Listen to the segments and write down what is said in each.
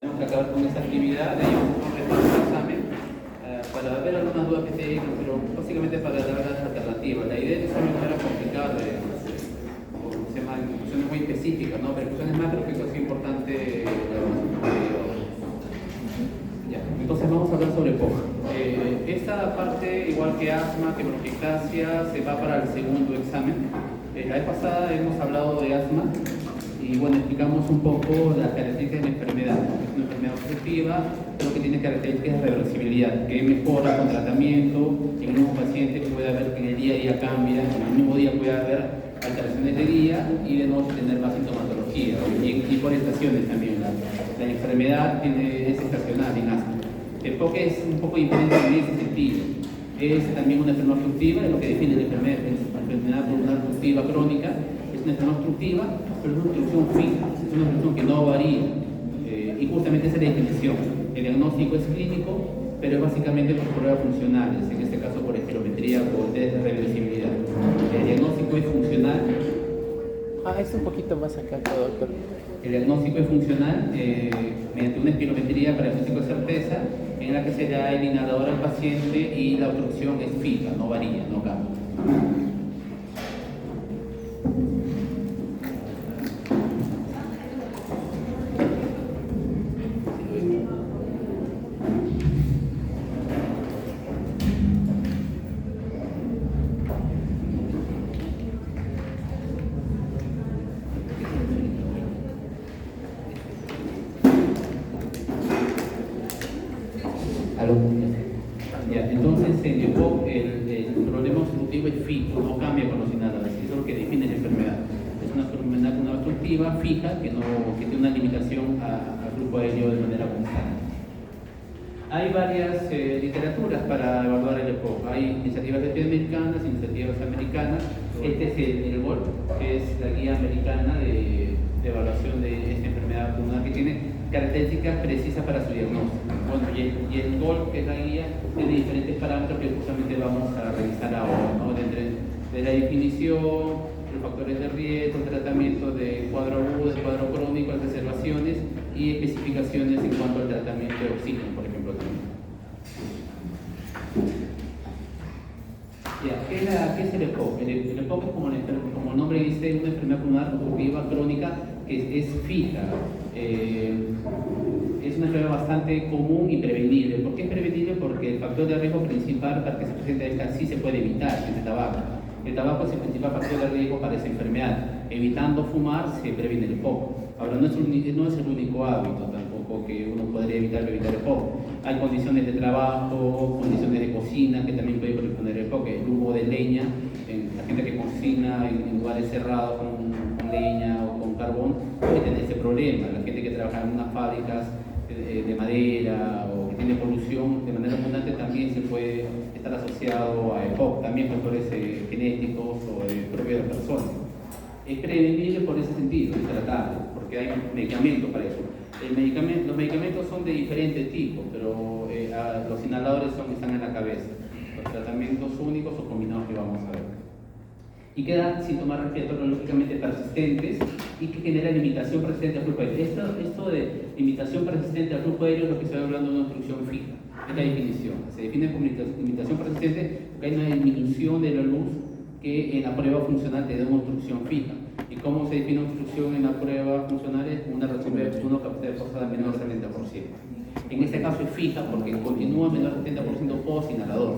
Tenemos que acabar con esta actividad, de ahí vamos a retomar el examen para ver algunas dudas que tengan, pero básicamente para dar las alternativas. La idea es que no era complicar, se llama cuestiones muy específicas, ¿no? Pero cuestiones macro que es importante ya. Entonces vamos a hablar sobre POC. Esta parte, igual que asma, que bronquiectasia, se va para el segundo examen. La vez pasada hemos hablado de asma y bueno, explicamos un poco las características de la enfermedad. Es una enfermedad obstructiva, pero que tiene características de reversibilidad, que mejora con tratamiento en el mismo paciente, que puede haber que en el día a día cambia, en el mismo día puede haber alteraciones de día y de noche tener más sintomatología, y por estaciones también. La enfermedad es estacional en asma. El POC es un poco diferente en ese sentido. Es también una enfermedad obstructiva, es lo que define la enfermedad pulmonar obstructiva crónica. Es una enfermedad obstructiva, pero es una obstrucción fija, es una obstrucción que no varía. Y justamente esa es la definición. El diagnóstico es clínico, pero es básicamente por pruebas funcionales, en este caso por espirometría o test de reversibilidad. El diagnóstico es funcional. Es un poquito más acá, doctor. El diagnóstico es funcional mediante una espirometría para diagnóstico de certeza, en la que se da el inhalador al paciente y la obstrucción es fija, no varía, no cambia. Ya, entonces el POC, el problema obstructivo es fijo, no cambia con los inhaladores, eso es lo que define la enfermedad. Es una enfermedad obstructiva fija que tiene una limitación al flujo aéreo de manera constante. Hay varias literaturas para evaluar el POC. Hay iniciativas latinoamericanas, iniciativas americanas. Este es el GOLD, que es la guía americana de evaluación de esta enfermedad pulmonar, que tiene características precisas para su diagnóstico. Bueno, y el GOLD, que es la guía, tiene diferentes parámetros que justamente vamos a revisar ahora, ¿no? De la definición, los factores de riesgo, el tratamiento de cuadro agudo, de cuadro crónico, las observaciones y especificaciones en cuanto al tratamiento de oxígeno, por ejemplo, también. ¿Qué es el EPOC? El EPOC es, como el nombre dice, una enfermedad pulmonar obstructiva crónica que es fija. Es una enfermedad bastante común y prevenible. ¿Por qué es prevenible? Porque el factor de riesgo principal para que se presente esta sí se puede evitar, es el tabaco. El tabaco es el principal factor de riesgo para esa enfermedad. Evitando fumar se previene el EPOC. Ahora, no es el único hábito tampoco que uno podría evitar el EPOC. Hay condiciones de trabajo, condiciones de cocina que también pueden predisponer el EPOC. El humo de leña, la gente que cocina en lugares cerrados con leña o con carbón puede tener ese problema. La gente que trabaja en unas fábricas de madera o que tiene polución de manera abundante también se puede estar asociado a EPOC, también factores genéticos o propios de la persona. Es prevenible por ese sentido, es tratable, porque hay medicamentos para eso. Los medicamentos son de diferentes tipos, pero los inhaladores están en la cabeza. Los tratamientos únicos o combinados que vamos a ver. Y quedan síntomas respiratorios lógicamente persistentes y que generan limitación persistente al flujo aéreo. Esto de limitación persistente al flujo aéreo es lo que se está hablando de una obstrucción fija. Es la definición. Se define como limitación persistente porque hay una disminución de la luz que en la prueba funcional te da una obstrucción fija. ¿Y cómo se define obstrucción en la prueba funcional? Es una reacción de una capacidad forzada menor al 70%. En este caso es fija porque continúa menor al 70% post inhalador.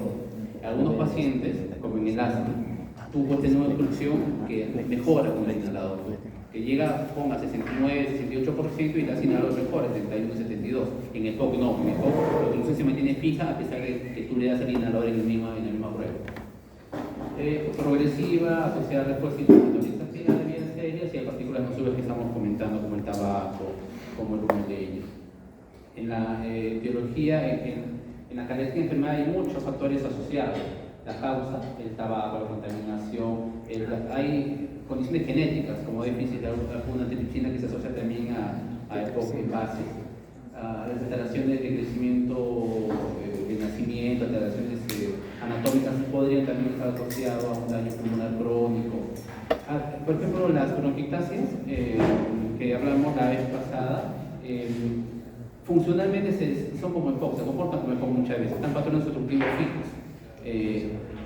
Algunos pacientes, como en el asma, tuvo tener una obstrucción que mejora con el inhalador, que llega a 69, 68% y el inhalador mejora, 71, 72%. En el POC no, en el POC la obstrucción se mantiene fija a pesar de que tú le das el inhalador en la misma prueba. Progresiva, asociada a refuerzo y sintomatología de vías serias y a partículas nocivas que estamos comentando, como el tabaco, como el humo de leña. En la etiología, en la característica de enfermedad hay muchos factores asociados. La causa, el tabaco, la contaminación, hay condiciones genéticas como déficit de alguna tripsina que se asocia también a EPOC en base, a las alteraciones de crecimiento, de nacimiento, alteraciones anatómicas podrían también estar asociadas a un daño pulmonar crónico. Por ejemplo, las bronquiectasias que hablamos la vez pasada, Funcionalmente son como EPOC, se comportan como EPOC muchas veces, están patrones obstructivos fijos.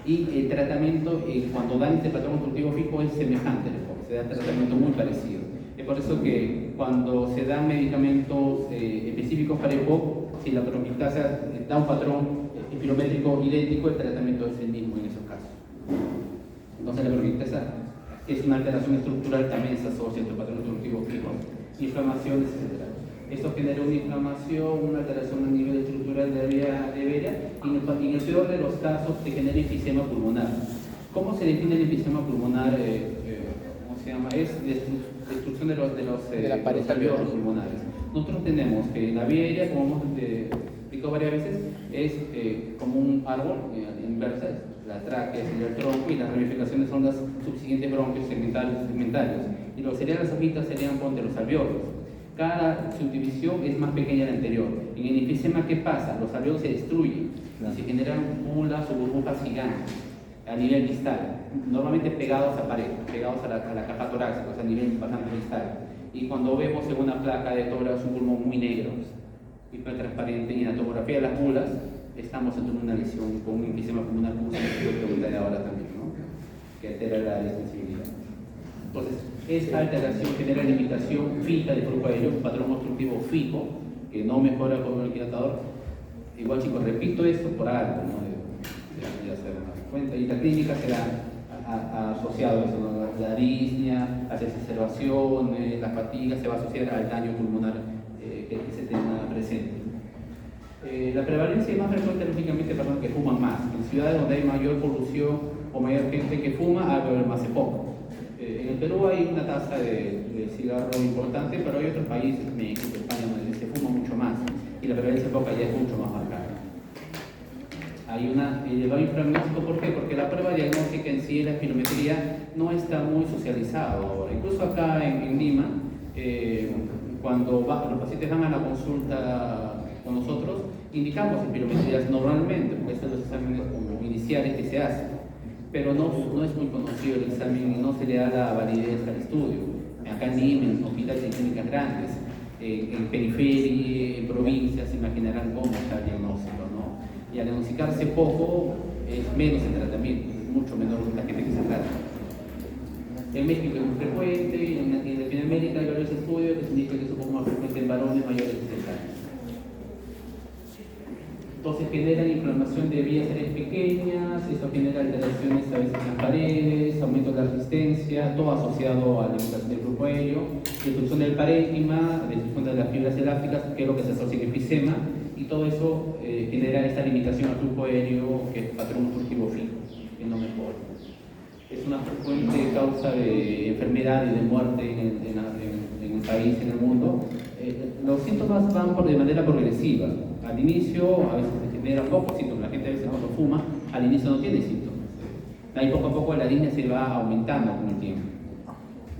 Y el tratamiento, cuando dan este patrón obstructivo fijo, es semejante al EPOC, se da tratamiento muy parecido. Es por eso que cuando se dan medicamentos específicos para EPOC, si la broncoplastia da un patrón espirométrico idéntico, el tratamiento es el mismo en esos casos. Entonces la broncoplastia es una alteración estructural, también se asocia entre patrones obstructivos fijos, inflamaciones, etc. Esto genera una inflamación, una alteración a nivel estructural de la vía aérea y en el peor de los casos se genera enfisema pulmonar. ¿Cómo se define el enfisema pulmonar? ¿Cómo se llama? Es destrucción de los alveolos pulmonares. Nosotros tenemos que la vía aérea, como hemos explicado varias veces, es como un árbol inversa, la tráquea sería el tronco y las ramificaciones son las subsiguientes bronquios segmentarios. Y lo que serían las hojitas serían ponte los alveolos. Cada subdivisión es más pequeña que la anterior. En el enfisema, ¿qué pasa? Los alveolos se destruyen y se generan bolas o burbujas gigantes a nivel distal, normalmente pegados a pared, pegados a la caja torácica, o sea, a nivel bastante distal. Y cuando vemos en una placa de tórax un pulmón muy negro, hipertransparente, y en la tomografía de las mulas, estamos ante una lesión con un enfisema pulmonar, como se me pregunta de ahora también, ¿no? Que altera la sensibilidad. Entonces, esta alteración genera limitación fija del flujo aéreo, un patrón obstructivo fijo, que no mejora con el dilatador. Igual, chicos, repito esto por algo, ¿no? Ya se dan cuenta. Y la clínica será asociado a eso, ¿no? La disnea, las exacerbaciones, la fatiga, se va a asociar al daño pulmonar que se tenga presente. La prevalencia es más frecuente, lógicamente, personas que fuman más. En ciudades donde hay mayor polución o mayor gente que fuma, va a haber más EPOC. En el Perú hay una tasa de cigarro importante, pero hay otros países, México, España, donde se fuma mucho más y la prevalencia de EPOC ya es mucho más marcada. Hay una elevado infradiagnóstico, ¿por qué? Porque la prueba diagnóstica en sí, la espirometría, no está muy socializada ahora. Incluso acá en Lima, cuando los pacientes van a la consulta con nosotros, indicamos espirometrías normalmente, porque estos son los exámenes como iniciales que se hacen, pero no es muy conocido el examen y no se le da la validez al estudio. Acá en Lima, en hospitales y clínicas grandes, en periferia, en provincias, se imaginarán cómo está el diagnóstico, ¿no? Y al diagnosticarse poco, es menos el tratamiento, es mucho menor la gente que se trata. En México es muy frecuente, y en Latinoamérica hay varios estudios que indican que es un poco más frecuente en varones mayores de 60 años. Entonces genera inflamación de vías aéreas pequeñas, eso genera alteraciones a veces en las paredes, aumento de la resistencia, todo asociado a la limitación del flujo aéreo, destrucción del parénquima, destrucción de las fibras elásticas, que es lo que se asocia con enfisema, y todo eso genera esta limitación al flujo aéreo, que es patrón obstructivo fijo, que no mejora. Es una frecuente causa de enfermedad y de muerte en el país, en el mundo. Los síntomas van de manera progresiva. Al inicio a veces se generan pocos síntomas, la gente a veces cuando fuma al inicio no tiene síntomas. Ahí poco a poco la línea se va aumentando con el tiempo.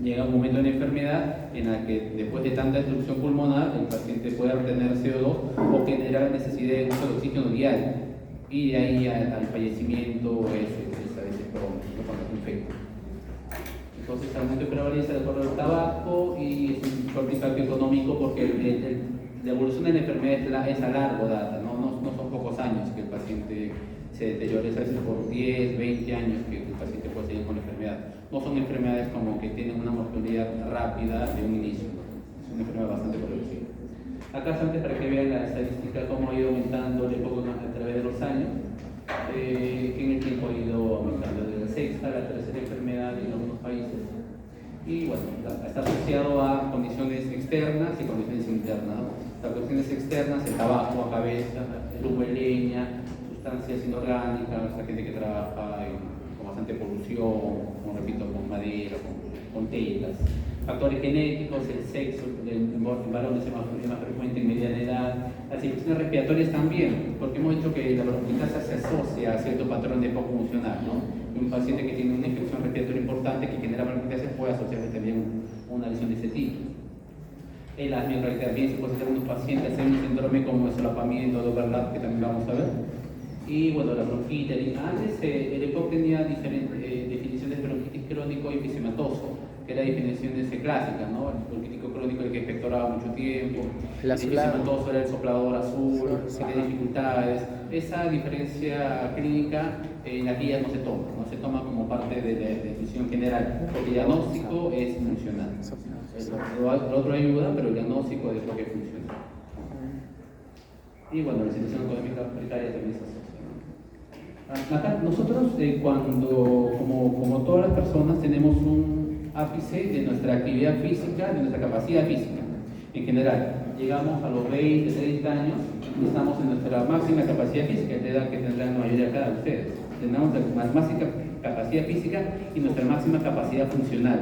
Llega un momento en la enfermedad en la que después de tanta destrucción pulmonar el paciente puede retener CO2 o generar necesidad de uso de oxígeno diario, y de ahí al fallecimiento es a veces pronto cuando se infecta. Entonces, aumento de prevalencia de acuerdo al tabaco, y es un fuerte impacto económico porque la evolución de la enfermedad es a largo data, no son pocos años que el paciente se deteriora, es a veces por 10, 20 años que el paciente puede seguir con la enfermedad. No son enfermedades como que tienen una mortalidad rápida de un inicio, es una enfermedad bastante progresiva. Acá antes para que vean la estadística cómo ha ido aumentando de poco a través de los años, que en el tiempo ha ido aumentando desde la sexta a la tercera enfermedad en algunos países. Y bueno, está asociado a condiciones externas y condiciones internas, ¿no? Las condiciones externas, el tabaco a cabeza, el humo de leña, sustancias inorgánicas, la gente que trabaja con bastante polución, como repito, con madera, con telas. Factores genéticos, el sexo, en varones es más frecuente en mediana edad. Las infecciones respiratorias también, porque hemos dicho que la bronquiolitis se asocia a cierto patrón de EPOC funcional, ¿no? Un paciente que tiene una infección respiratoria importante que genera bronquiolitis puede asociarse también a una lesión de ese tipo. El asma también se puede hacer en unos pacientes en un síndrome como el solapamiento de overlap, que también vamos a ver. Y bueno, la bronquitis. Antes el EPOC tenía diferentes definiciones de bronquitis crónico y episematoso, que era definiciones clásicas, ¿no? El bronquítico crónico el que expectoraba mucho tiempo, La el soplada. sematoso era el soplador azul, Sí, que tiene dificultades. Esa diferencia clínica en la guía no se toma como parte de la definición general, porque el diagnóstico es funcional. Lo otro ayuda, pero el diagnóstico es lo que funciona. Y bueno, la situación económica precaria también se asocia. Acá nosotros como todas las personas tenemos un ápice de nuestra actividad física, de nuestra capacidad física en general. Llegamos a los 20, 30 años y estamos en nuestra máxima capacidad física, es la edad que tendrán la mayoría de cada ustedes. Tenemos la máxima capacidad física y nuestra máxima capacidad funcional.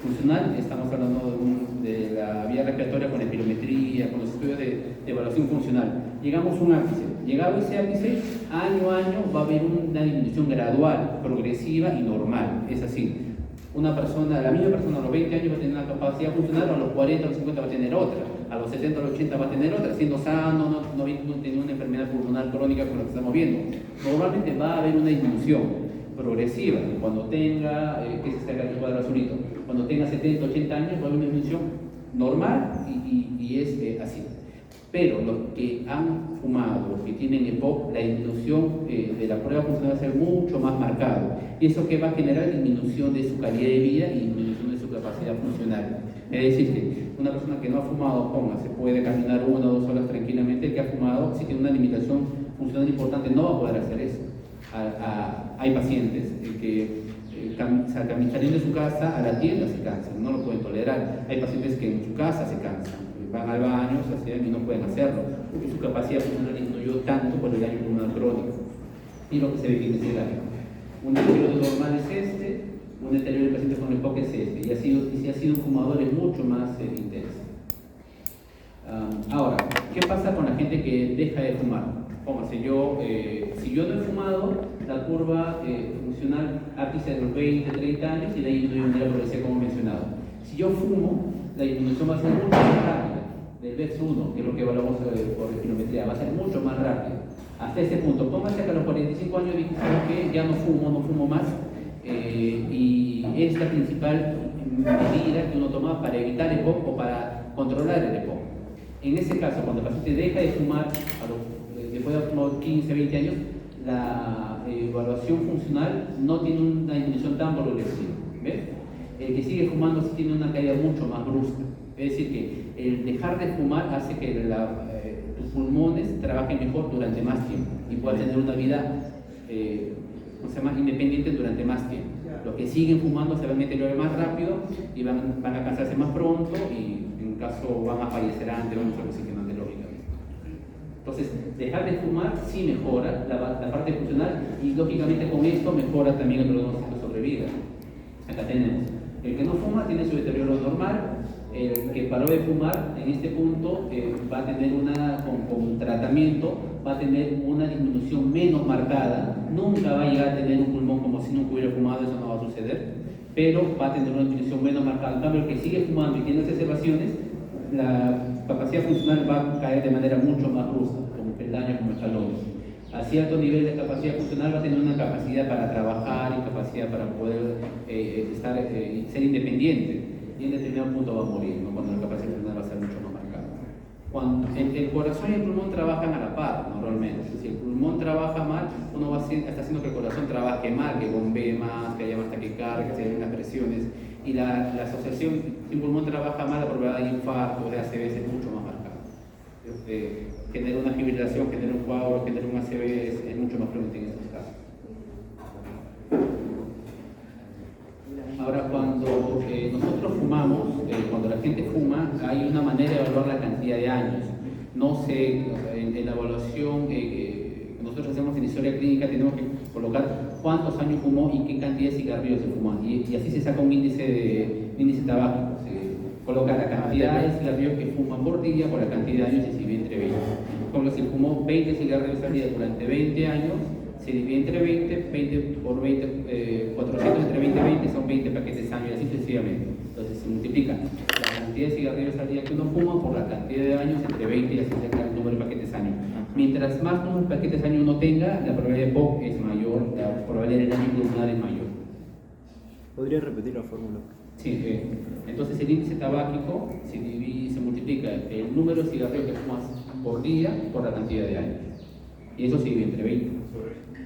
Funcional, estamos hablando de la vía respiratoria con espirometría, con los estudios de evaluación funcional. Llegamos a un ápice. Llegado a ese ápice, año a año va a haber una disminución gradual, progresiva y normal. Es así. La misma persona a los 20 años va a tener una capacidad funcional, a los 40, a los 50 va a tener otra, a los 70, a los 80 va a tener otra, siendo sano, no teniendo una enfermedad pulmonar crónica como la que estamos viendo. Normalmente va a haber una disminución progresiva, y cuando tenga, que es este cuadro azulito, cuando tenga 70, 80 años va a haber una disminución normal y es así. Pero los que han fumado, los que tienen EPOC, la disminución de la prueba funcional va a ser mucho más marcado. Y eso que va a generar disminución de su calidad de vida y disminución de su capacidad funcional. Es decir, que una persona que no ha fumado, se puede caminar 1 o 2 horas tranquilamente. El que ha fumado, si tiene una limitación funcional importante, no va a poder hacer eso. Hay pacientes que saliendo de su casa a la tienda se cansan, no lo pueden tolerar. Hay pacientes que en su casa se cansan, van al baño, se hacen y no pueden hacerlo, porque su capacidad funcional disminuyó tanto por el daño pulmonar crónico. Y lo que se ve que es el daño. Un deterioro normal es este, un deterioro del paciente con EPOC es este, y si ha sido un fumador es mucho más intenso. Ahora, ¿qué pasa con la gente que deja de fumar? Si yo no he fumado, la curva funcional ápice de los 20, 30 años y de ahí disminuye de manera progresiva como mencionado. Si yo fumo, la disminución va a ser mucho más rápida, del VEX1, que es lo que evaluamos por espirometría, va a ser mucho más rápida. Hasta ese punto, póngase que a los 45 años dije que ya no fumo más, y es la principal medida que uno toma para evitar el EPOC o para controlar el EPOC. En ese caso, cuando el paciente deja de fumar, después de unos 15, 20 años, la evaluación funcional no tiene una disminución tan progresiva. ¿Ves? El que sigue fumando sí tiene una caída mucho más brusca. Es decir, que el dejar de fumar hace que tus pulmones trabajen mejor durante más tiempo y puedas tener una vida independiente durante más tiempo. Los que siguen fumando se van a deteriorar más rápido y van a cansarse más pronto y en caso van a fallecer antes, van a usar oxígeno antes, lógicamente. Entonces, dejar de fumar sí mejora la parte funcional y lógicamente con esto mejora también el pronóstico de sobrevida. Acá tenemos, el que no fuma tiene su deterioro normal, el que paró de fumar en este punto va a tener con tratamiento, va a tener una disminución menos marcada, nunca va a llegar a tener un pulmón como si nunca hubiera fumado, eso no va a suceder, pero va a tener una disminución menos marcada. En cambio, el que sigue fumando y tiene exacerbaciones, la capacidad funcional va a caer de manera mucho más brusca, como peldaños, como escalones. A cierto nivel de capacidad funcional va a tener una capacidad para trabajar y capacidad para poder ser independiente, y en determinado punto va a morir, ¿no? Cuando la capacidad funcional va a ser mucho más marcada. Cuando el corazón y el pulmón trabajan a la par, normalmente. Si el pulmón trabaja mal, uno está haciendo que el corazón trabaje mal, que bombee más, que haya más taquicardia, que haya unas presiones. Y la asociación, si el pulmón trabaja mal, la probabilidad de infarto, de ACV es mucho más marcada. Genera una fibrilación, genera un coágulo, genera un ACV, es mucho más frecuente en estos casos. Ahora, cuando nosotros fumamos, cuando la gente fuma, hay una manera de evaluar la cantidad de años. No sé, en la evaluación que nosotros hacemos en historia clínica, tenemos que colocar cuántos años fumó y qué cantidad de cigarrillos se fumó. Y así se saca un índice tabáquico. Se coloca la cantidad de cigarrillos que fuman por día por la cantidad de años y se divide entre 20. Como si fumó 20 cigarrillos al día durante 20 años, se divide entre 20 por 20, 400 entre 20 y 20 son 20 paquetes al año y así sucesivamente. Entonces se multiplica la cantidad de cigarrillos al día que uno fuma por la cantidad de años entre 20 y así se saca el número de paquetes al año. Mientras más número de paquetes al año uno tenga, la probabilidad de POC es mayor, la probabilidad de daño pulmonar es mayor. ¿Podría repetir la fórmula? Sí, entonces el índice tabáquico se multiplica el número de cigarrillos que fumas por día por la cantidad de años. Y eso se divide entre 20.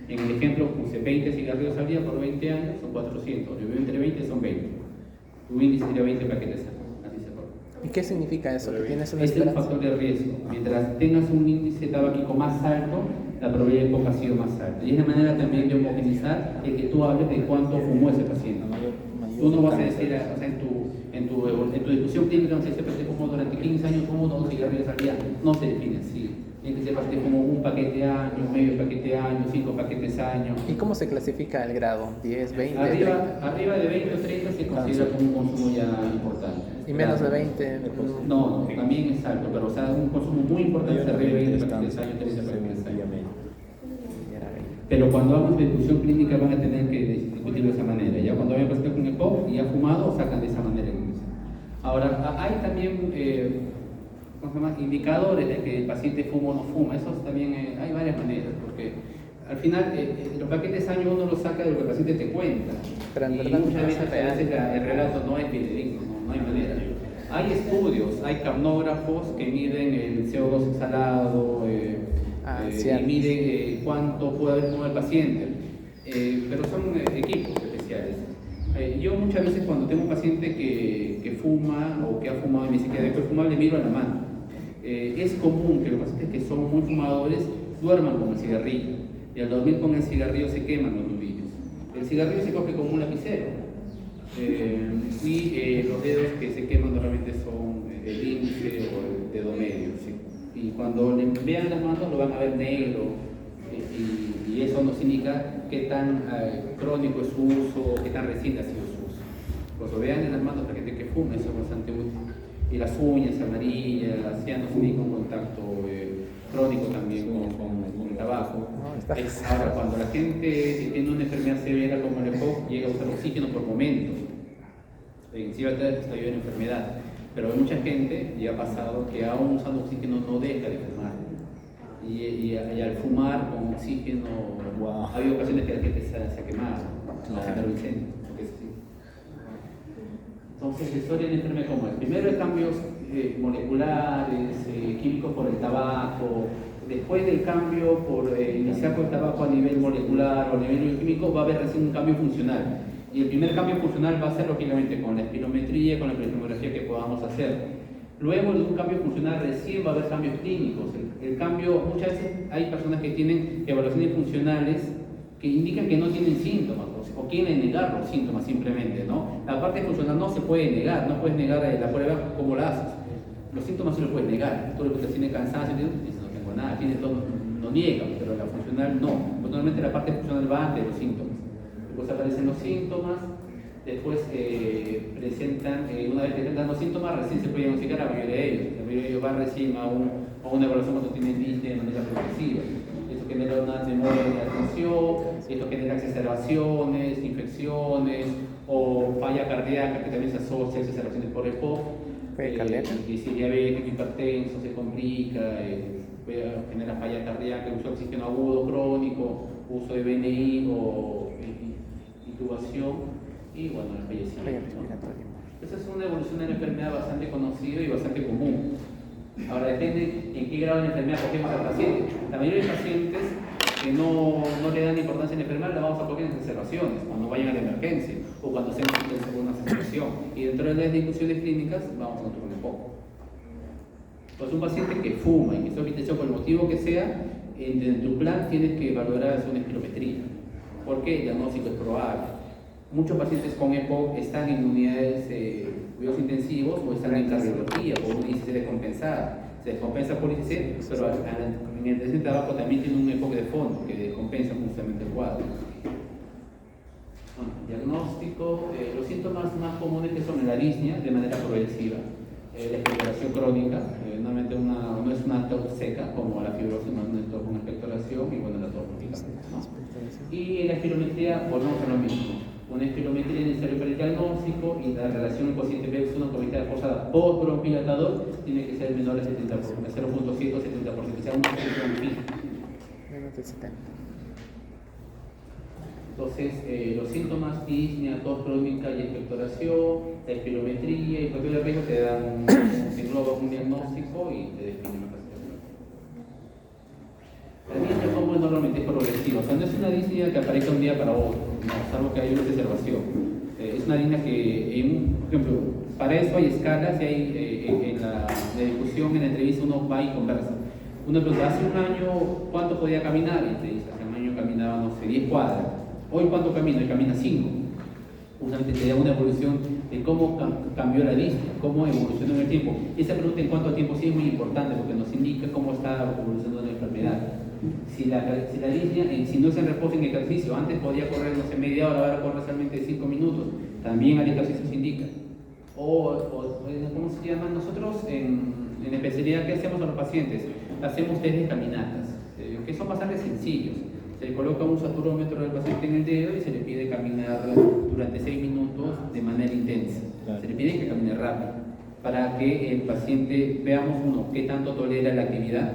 En el ejemplo puse 20 cigarrillos al día por 20 años, son 400. Yo entre 20 son 20. Tu índice sería 20 paquetes, así se forma. ¿Y qué significa eso? ¿Que tienes una Este es un esperanza? factor de riesgo. Mientras tengas un índice tabáquico más alto, la probabilidad de EPOC ha sido más alta. Y es de manera también de homogeneizar el que tú hables de cuánto fumó ese paciente. Tú no vas a decir, o sea, en tu discusión clínica no se dice, que fumó durante 15 años, fumó 2 cigarrillos al día. No se define así. Tiene que ser que fumó un paquete año, medio paquete año, 5 paquetes año. ¿Y cómo se clasifica el grado? ¿10, 20, Arriba de 20 o 30 se considera como un consumo ya importante. ¿Y menos de 20? No, también es alto, pero o sea, un consumo muy importante de arriba de 20 paquetes año, 30 paquetes año. Pero cuando hagan de discusión clínica van a tener que discutirlo de esa manera. Ya cuando vayan a paciente con EPOC y ha fumado, sacan de esa manera el índice. Ahora, hay también ¿cómo se llama? Indicadores de que el paciente fuma o no fuma. Eso también hay varias maneras, porque al final los paquetes año uno los saca de lo que el paciente te cuenta. Pero en y verdad muchas no veces es real. el relato no es fidedigno, no hay manera. Hay estudios, hay capnógrafos que miden el CO2 exhalado, y miden cuánto puede haber fumado el paciente, pero son equipos especiales. Yo muchas veces cuando tengo un paciente que fuma o que ha fumado y me dice que después de fumar le miro a la mano. Es común que los pacientes que son muy fumadores duerman con el cigarrillo y al dormir con el cigarrillo se queman los nudillos. El cigarrillo se coge como un lapicero y los dedos que se queman normalmente son el índice o el dedo medio. ¿Sí? Y cuando le vean las manos lo van a ver negro y eso nos indica qué tan crónico es su uso, qué tan reciente ha sido su uso. Cuando vean en las manos la gente que fuma, eso es bastante útil. Y las uñas amarillas, ya no se indica un contacto crónico también con el tabaco. Ahora, cuando la gente tiene una enfermedad severa como el EPOC, llega a usar oxígeno por momentos. Encima está viviendo enfermedad. Pero hay mucha gente, y ha pasado, que aún usando oxígeno no deja de fumar. Y al fumar con oxígeno, ha habido ocasiones que la gente se ha quemado, ha generado incendio. Entonces, la historia de la enfermedad como es. Primero hay cambios moleculares, químicos por el tabaco. Después del cambio por iniciar con el tabaco a nivel molecular o a nivel bioquímico, va a haber recién un cambio funcional. Y el primer cambio funcional va a ser lógicamente con la espirometría, con la espirometría que podamos hacer. Luego de un cambio funcional recién va a haber cambios clínicos. El cambio, muchas veces hay personas que tienen evaluaciones funcionales que indican que no tienen síntomas o quieren negar los síntomas simplemente, ¿no? La parte funcional no se puede negar, no puedes negar la prueba como la haces. Los síntomas sí los puedes negar. Tú lo que tienes cansancio, dices no tengo nada, tienes todo, no niegas, pero la funcional no. Pues normalmente la parte funcional va antes de los síntomas. Después aparecen los síntomas, después presentan, una vez que presentan los síntomas, recién se puede diagnosticar a la mayoría de ellos. La mayoría de ellos va recién a una evaluación cuando tienen disney de manera progresiva. Eso genera una memoria de atención, esto genera exacerbaciones, infecciones o falla cardíaca que también se asocia a exacerbaciones por EPOC. Y si diabético, hipertenso, se complica, genera falla cardíaca, uso de oxígeno agudo, crónico, uso de BNI o intubación y bueno, el fallecimiento. Esa es una evolución de la enfermedad bastante conocida y bastante común. Ahora depende en qué grado de la enfermedad cogemos al paciente. La mayoría de pacientes que no le dan importancia a la enfermedad la vamos a coger en observaciones, cuando vayan a la emergencia o cuando se necesiten una situación. Y dentro de las discusiones clínicas vamos a controlar un poco. Pues un paciente que fuma y que está hospitalizado por el motivo que sea, en tu plan tienes que valorar hacer una espirometría, porque el diagnóstico es probable. Muchos pacientes con EPOC están en unidades de cuidados intensivos o están en cardiología por un ICC descompensado. Se descompensa por ICC, pero en el presente tabaco también tiene un EPOC de fondo que descompensa justamente el cuadro. Bueno, diagnóstico, los síntomas más comunes que son la disnea de manera progresiva, la expectoración crónica, normalmente no es una tos seca como la fibrosis, no es una tos con expectoración y bueno, la tos crónica, ¿no? Y la espirometría, volvemos a lo mismo. Una espirometría necesaria para el diagnóstico y la relación del paciente PX1 con vital forzada post-bronquilatador tiene que ser menor al 70%, 0.7 o 70%, que sea una expresión fija. Menos de 70. Entonces, los síntomas, disnea, tos crónica y expectoración, la espirometría y factor de riesgo te dan te engloba un diagnóstico y te definen una clasificación. La disnea como es normalmente progresiva, o sea, no es una disnea que aparezca un día para otro, no, salvo que hay una observación. Es una disnea que, por ejemplo, para eso hay escalas y hay en la discusión, en la entrevista uno va y conversa. Uno pregunta, hace un año, ¿cuánto podía caminar? Y te dice, hace un año caminaba, no sé, 10 cuadras. Hoy, ¿cuánto camina? Hoy camina 5. Justamente te da una evolución de cómo cambió la disnea, cómo evolucionó en el tiempo. Y esa pregunta en cuánto tiempo sí es muy importante porque nos indica cómo está evolucionando la enfermedad. Si la disnea, si no es en reposo en ejercicio, antes podía correr, no sé, media hora, ahora corre solamente 5 minutos, también al ejercicio se indica. O ¿cómo se llama? Nosotros en especialidad, ¿qué hacemos a los pacientes? Hacemos test de caminatas, que son bastante sencillos. Se le coloca un saturómetro del paciente en el dedo y se le pide caminar durante 6 minutos de manera intensa. Claro. Se le pide que camine rápido para que el paciente veamos qué tanto tolera la actividad,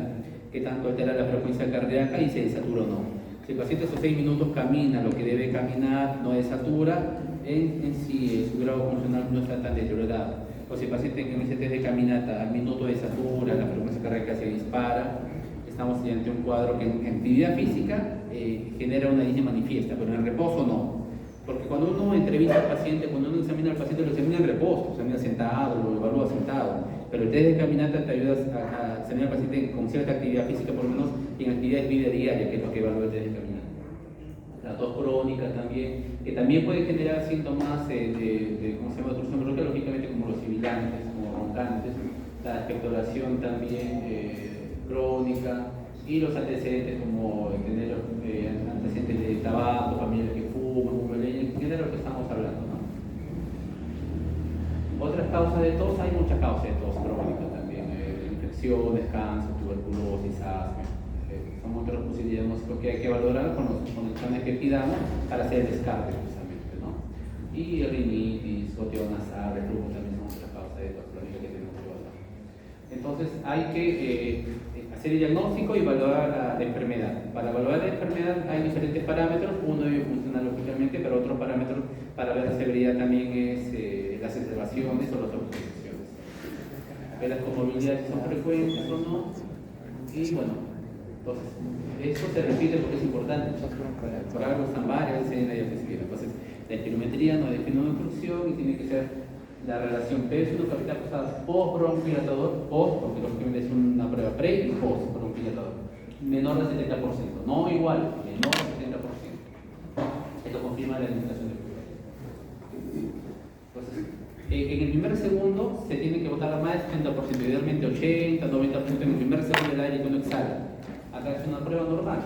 qué tanto altera la frecuencia cardíaca y se desatura o no. Si el paciente esos 6 minutos camina lo que debe caminar, no desatura, en sí su grado funcional no está tan deteriorado. O si el paciente en ese test de caminata al minuto desatura, la frecuencia cardíaca se dispara, estamos ante un cuadro que en actividad física genera una disnea manifiesta, pero en el reposo no. Porque cuando uno entrevista al paciente, cuando uno examina al paciente, lo examina en reposo, lo examina sentado, lo evalúa sentado. Pero el test de caminata te ayuda a examinar al paciente con cierta actividad física, por lo menos en actividades vida diaria, que es lo que evalúa el test de caminata. La tos crónica también, que también puede generar síntomas de ¿cómo se llama? Obstrucción bronquial, lógicamente como los sibilantes, como roncantes, la expectoración también crónica y los antecedentes como tener antecedentes de tabaco, familias que fuman, leña, que es lo que estamos hablando, ¿no? Otras causas de tos, hay muchas causas de tos crónica también, infecciones, cáncer, tuberculosis, asma. Son otras posibilidades que hay que valorar con los exámenes que pidamos para hacer el descarte justamente, ¿no? Y rinitis, goteo nasal, reflujo también son otras causas de tos crónica que tenemos que valorar. Entonces hay que hacer el diagnóstico y valorar la enfermedad. Para valorar la enfermedad hay diferentes parámetros, uno debe funcionar lógicamente, pero otro parámetro para ver la severidad también es las exacerbaciones o las hospitalizaciones. Ver las comorbilidades son frecuentes o no. Y bueno, entonces, eso se repite porque es importante. Por algo están varias en la diapositiva. Entonces, la espirometría no define una obstrucción y tiene que ser la relación peso-1 capital cruzada post-bronquidilatador, porque lógicamente es una prueba pre y post-bronquidilatador, menor del 70%, no igual, menor del 70%. Esto confirma la limitación del flujo. Entonces, en el primer segundo se tiene que botar más del 70%, idealmente 80, 90% en el primer segundo del aire que uno exhala. Acá es una prueba normal.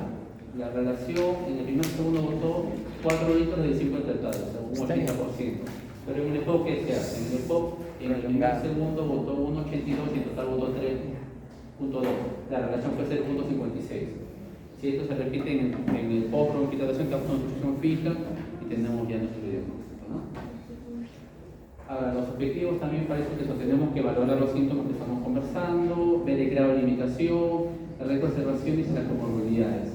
La relación en el primer segundo botó 4 litros de 50 hectáreas, o sea, un 80%. Pero en el EPOC, ¿qué se hace? En el EPOC, en el primer segundo votó 1,82 y en total votó 3,2. La relación fue 0,56. Si esto se repite en el POC, bronquidilatación, estamos en una obstrucción fija y tenemos ya nuestro diagnóstico, ¿no? Ahora, los objetivos también para eso que tenemos que valorar los síntomas que estamos conversando, ver el grado de limitación, la red de observaciones y las comorbilidades.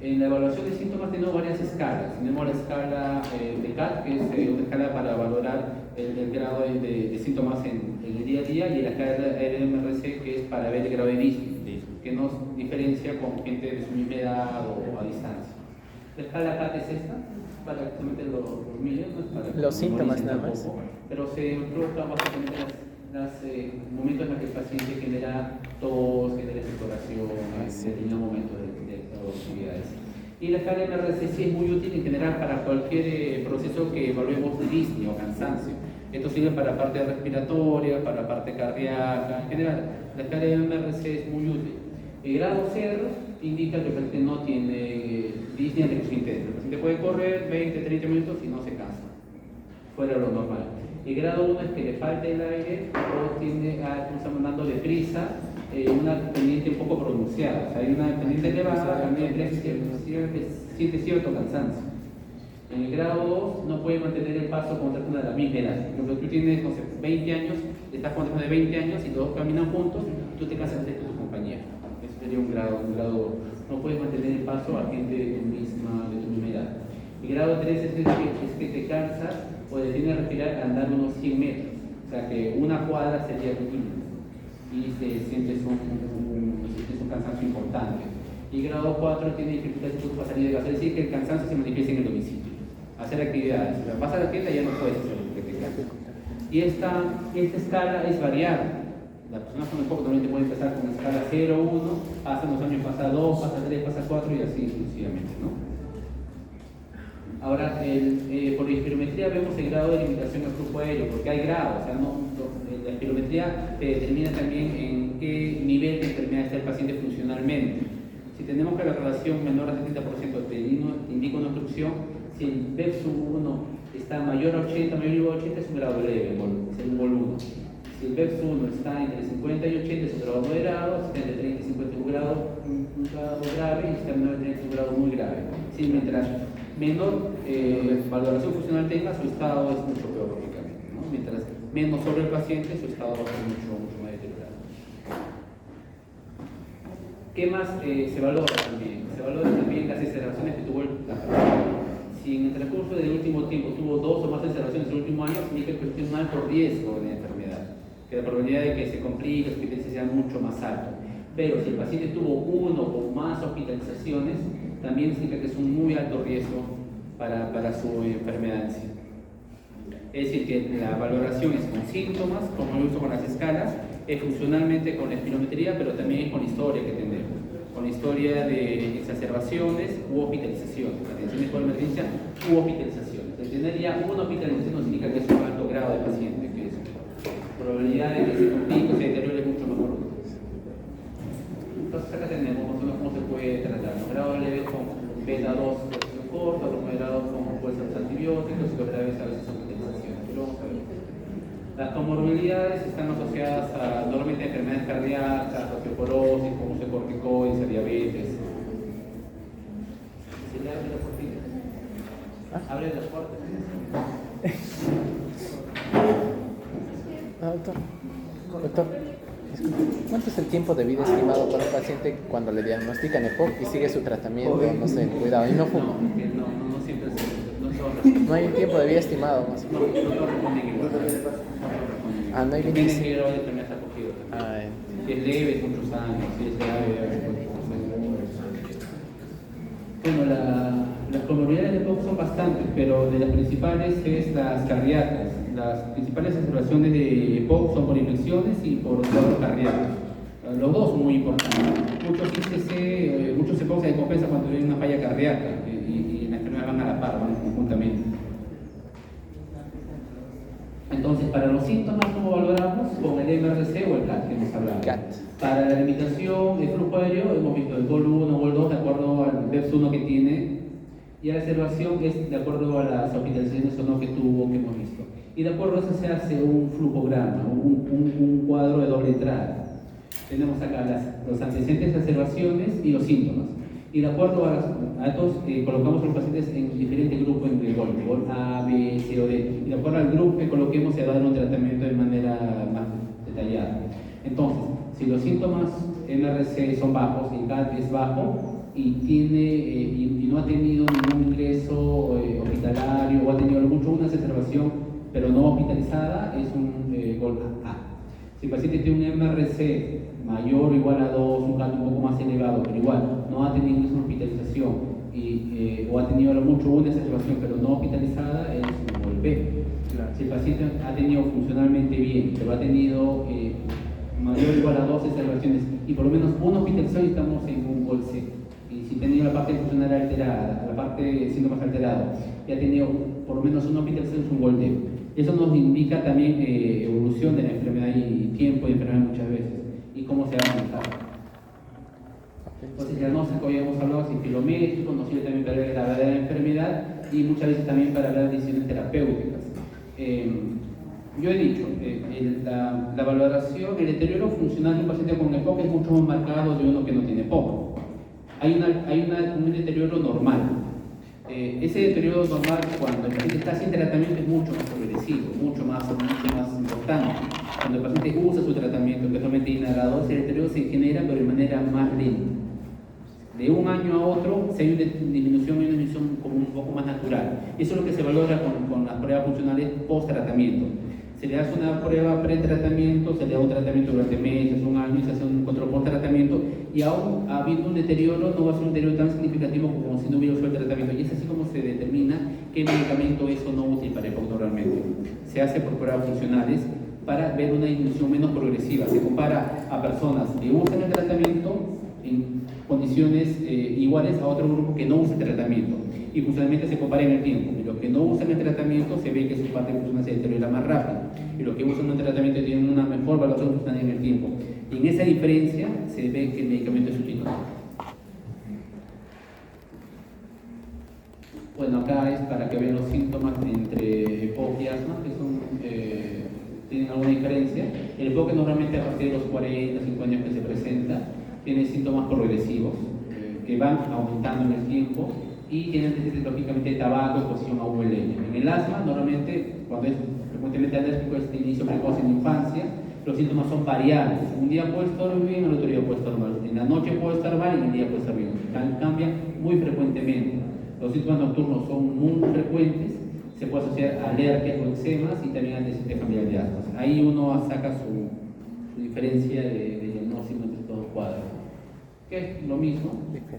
En la evaluación de síntomas tenemos varias escalas. Tenemos la escala de CAT, que es una escala para valorar el grado de síntomas en el día a día, y la escala de MRC, que es para ver el grado de disnea, que nos diferencia con gente de su misma edad o a distancia. La escala CAT es esta, para exactamente los millones, para los síntomas nada más. Pero se provoca básicamente los momentos en los que el paciente genera tos, genera expectoración, en determinado momento de actividades. Y la escala MRC sí es muy útil en general para cualquier proceso que evaluemos de disnea o cansancio. Esto sirve para la parte respiratoria, para la parte cardíaca, en general. La escala MRC es muy útil. El grado 0 indica que el paciente no tiene disnea de ejecución intensa. El paciente puede correr 20, 30 minutos y no se cansa, fuera de lo normal. El grado 1 es que le falta el aire o tiene, como estamos hablando, deprisa, una pendiente un poco pronunciada. O sea, hay una pendiente elevada, también siente cierto cansancio. En el grado 2 no puede mantener el paso con otra persona de la misma edad. Por ejemplo, tú tienes, no sé, 20 años, estás con otra persona de 20 años y los dos caminan juntos, tú te cansas de tu compañero. Eso sería un grado 2. No puedes mantener el paso a gente de tu misma edad. El grado 3 es que te cansas o detienes de respirar andar unos 100 metros. O sea que una cuadra sería tu mínimo. Y sientes un cansancio importante. Y grado 4 tiene dificultades para salir de casa. Es decir, que el cansancio se manifiesta en el domicilio. Hacer actividades. O sea, vas a la tienda y ya no puedes hacer lo que te queda. Y esta escala es variable. La persona con el poco también te puede empezar con escala 0, 1, pasan los años, pasa 2, pasa 3, pasa 4 y así sucesivamente, ¿no? Ahora, por la espirometría vemos el grado de limitación al flujo aéreo, porque hay grados, o sea, la espirometría determina también en qué nivel de enfermedad está el paciente funcionalmente. Si tenemos que la relación menor al 70% te indica una obstrucción, si el BEPS1 está mayor a 80, mayor a 80 es un grado leve, es un vol 1. Si el BEPS1 está entre 50 y 80 es un grado moderado, si está entre 30 y 50 es un grado grave y si está menor de 30 es un grado muy grave. Si mientras menor valoración funcional tenga, su estado es mucho peor, lógicamente, ¿no? Mientras menos sobre el paciente, su estado va a ser mucho más deteriorado. ¿Qué más se valora también? Se valora también las exacerbaciones que tuvo la persona. Si en el transcurso del último tiempo tuvo 2 o más exacerbaciones en el último año, significa que tiene un alto riesgo de enfermedad, que la probabilidad de que se complique, que sea mucho más alto. Pero si el paciente tuvo 1 o más hospitalizaciones, también significa que es un muy alto riesgo para su enfermedad en sí. Es decir, que la valoración es con síntomas, como lo uso con las escalas, es funcionalmente con la espirometría, pero también es con la historia que tenemos, con la historia de exacerbaciones u hospitalizaciones, atenciones por emergencia u hospitalizaciones. El tener ya una hospitalización no significa que es un alto grado de paciente, que es probabilidad de que se complique o se deteriore mucho mejor. Entonces acá tenemos cómo se puede tratar. Los grados leves con beta 2 presión corta, los moderados con pueden ser antibióticos y los graves a veces hospitalizaciones. Pero vamos a ver. Las comorbilidades están asociadas normalmente a enfermedades cardíacas, osteoporosis, como corticoides, a diabetes. ¿Se le abre la puertita? Abre las puertas. Doctor, ¿cuánto es el tiempo de vida estimado para un paciente cuando le diagnostican EPOC y sigue su tratamiento? No sé, cuidado, y no fuma. No siempre No hay un tiempo de vida estimado. Más no responden igual. no hay Depende de 25. qué grado de enfermedad está cogido. Si es leve, es muchos años. Si es grave, bueno, las comorbilidades de EPOC son bastantes, pero de las principales es las cardíacas. Las principales exacerbaciones de EPOC son por infecciones y por cuadros cardíacos. Los dos son muy importantes. Muchos EPOC se descompensan cuando hay una falla cardíaca y las enfermedades van a la par, van conjuntamente. Entonces, para los síntomas, ¿cómo valoramos? Con el MRC o el CAT que hemos hablado. Para la limitación del flujo aéreo, hemos visto el GOL 1 o GOL 2 de acuerdo al BEPS1 que tiene, y la observación es de acuerdo a las hospitalizaciones o no que tuvo, que hemos visto. Y de acuerdo a eso se hace un flujograma, un cuadro de doble entrada. Tenemos acá los antecedentes de observaciones y los síntomas. Y de acuerdo a los datos, colocamos a los pacientes en diferentes grupos en el GOL A, B, C o D. Y de acuerdo al grupo que coloquemos, se va a dar un tratamiento de manera más detallada. Entonces, si los síntomas MRC son bajos, el CAT es bajo y no ha tenido ningún ingreso hospitalario o ha tenido mucho una exacerbación pero no hospitalizada, es un GOL A. Si el paciente tiene un MRC mayor o igual a 2, un CAT un poco más elevado, pero igual no ha tenido una hospitalización o ha tenido mucho una exacerbación pero no hospitalizada, es un GOL B. Claro. Si el paciente ha tenido funcionalmente bien, pero ha tenido mayor o igual a 2 exacerbaciones y por lo menos una hospitalización, estamos en un GOL C. Y si ha tenido la parte funcional alterada, la parte de síntomas alterados, y ha tenido por lo menos una hospitalización, es un GOL D. Eso nos indica también evolución de la enfermedad y tiempo de enfermedad muchas veces y cómo se va a manejar. Entonces, el diagnóstico ya hemos hablado, es kilométrico, nos sirve también para ver la verdadera enfermedad y muchas veces también para hablar de decisiones terapéuticas. Yo he dicho, la valoración, el deterioro funcional de un paciente con EPOC es mucho más marcado de uno que no tiene EPOC. Hay un deterioro normal. Ese deterioro normal, cuando el paciente está sin tratamiento, es mucho más progresivo, mucho más importante. Cuando el paciente usa su tratamiento, especialmente inhalador, ese deterioro se genera pero de manera más lenta. de un año a otro, si hay una disminución como un poco más natural. Eso es lo que se valora con las pruebas funcionales post-tratamiento. Se le hace una prueba pre-tratamiento, se le da un tratamiento durante meses, un año, y se hace un control post-tratamiento, y aún habiendo un deterioro, no va a ser un deterioro tan significativo como si no hubiera usado el tratamiento. Y es así como se determina qué medicamento es o no útil para EPOC normalmente. Se hace por pruebas funcionales para ver una disminución menos progresiva. Se compara a personas que usan el tratamiento en condiciones iguales a otro grupo que no usa el tratamiento, y funcionalmente se compara en el tiempo. Y los que no usan el tratamiento se ve que su parte funcional se deteriora más rápido, y los que usan el tratamiento tienen una mejor valoración funcional en el tiempo. Y en esa diferencia se ve que el medicamento es útil. Bueno, acá es para que vean los síntomas entre EPOC y asma, que son, tienen alguna diferencia. El EPOC normalmente a partir de los 40, 50 años que se presenta, tiene síntomas progresivos que van aumentando en el tiempo y tienen déficit lógicamente de tabaco, exposición a humo y leña. En el asma, normalmente, cuando es frecuentemente alérgico, es de inicio precoz en la infancia, los síntomas son variables. Un día puede estar bien, el otro día puede estar mal. En la noche puede estar mal y en el día puede estar bien. Cambian muy frecuentemente. Los síntomas nocturnos son muy frecuentes, se puede asociar a alergias o eczemas y también al déficit familiar de asma. Ahí uno saca su diferencia de diagnóstico entre estos dos cuadros. Que es lo mismo,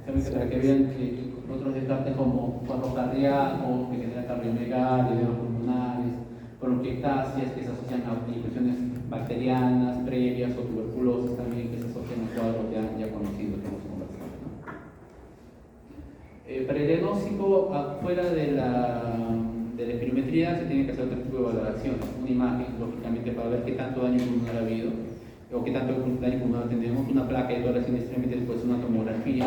solamente para que vean que otros descartes como cuadros cardíacos, que generan cardiomegalia, edemas pulmonares, bronquiectasias que se asocian a infecciones bacterianas previas o tuberculosis también que se asocian a cuadros ya conocidos que hemos conversado, ¿no? Para el diagnóstico, fuera de la espirometría, se tiene que hacer otro tipo de valoraciones, una imagen, lógicamente, para ver qué tanto daño pulmonar ha habido o qué tanto daño pulmonar tenemos, una placa de tórax extremadamente, después una tomografía,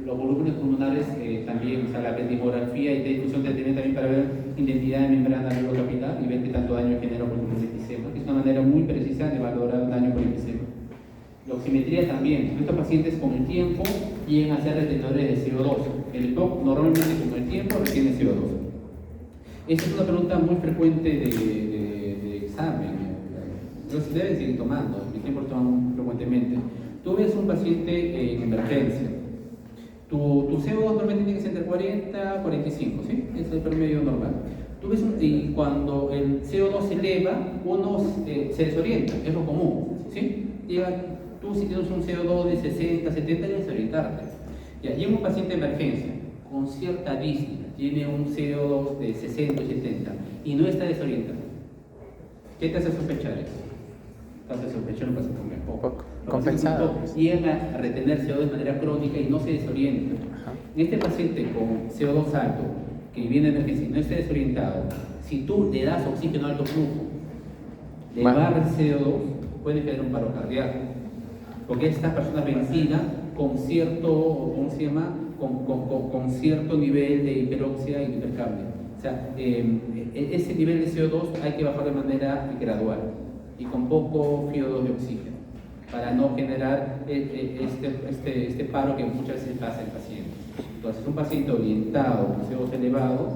los volúmenes pulmonares también, o sea, la ventimografía y difusión de TN también para ver identidad de membrana capilar y ver qué tanto daño genera por el enfisema, que es una manera muy precisa de valorar el daño por enfisema. La oximetría también, estos pacientes con el tiempo llegan a ser retenedores de CO2. El EPOC normalmente con el tiempo retiene CO2. Esta es una pregunta muy frecuente de examen. Entonces deben seguir tomando, mi tiempo lo toman frecuentemente. Tú ves un paciente en emergencia. Tu CO2 normalmente tiene que ser entre 40 y 45, ¿sí? Es el promedio normal. Tú ves y cuando el CO2 se eleva, uno se desorienta, es lo común, ¿sí? Tú si tienes un CO2 de 60, 70, debes desorientarte. Ya, llega un paciente de emergencia con cierta dísnea, tiene un CO2 de 60 o 70 y no está desorientado. ¿Qué te hace sospechar eso? Te hace sospechar un paciente con EPOC. Compensado. Llega a retener CO2 de manera crónica y no se desorienta. En este paciente con CO2 alto, que viene de emergencia y no está desorientado, si tú le das oxígeno a alto flujo, le barres CO2, puede generar un paro cardíaco. Porque estas personas ventilan con cierto, ¿cómo se llama? Con cierto nivel de hiperoxia y hipercapnia. O sea, ese nivel de CO2 hay que bajar de manera gradual y con poco FiO2 de oxígeno para no generar este paro que muchas veces pasa en pacientes. Entonces, un paciente orientado con CO2 elevado,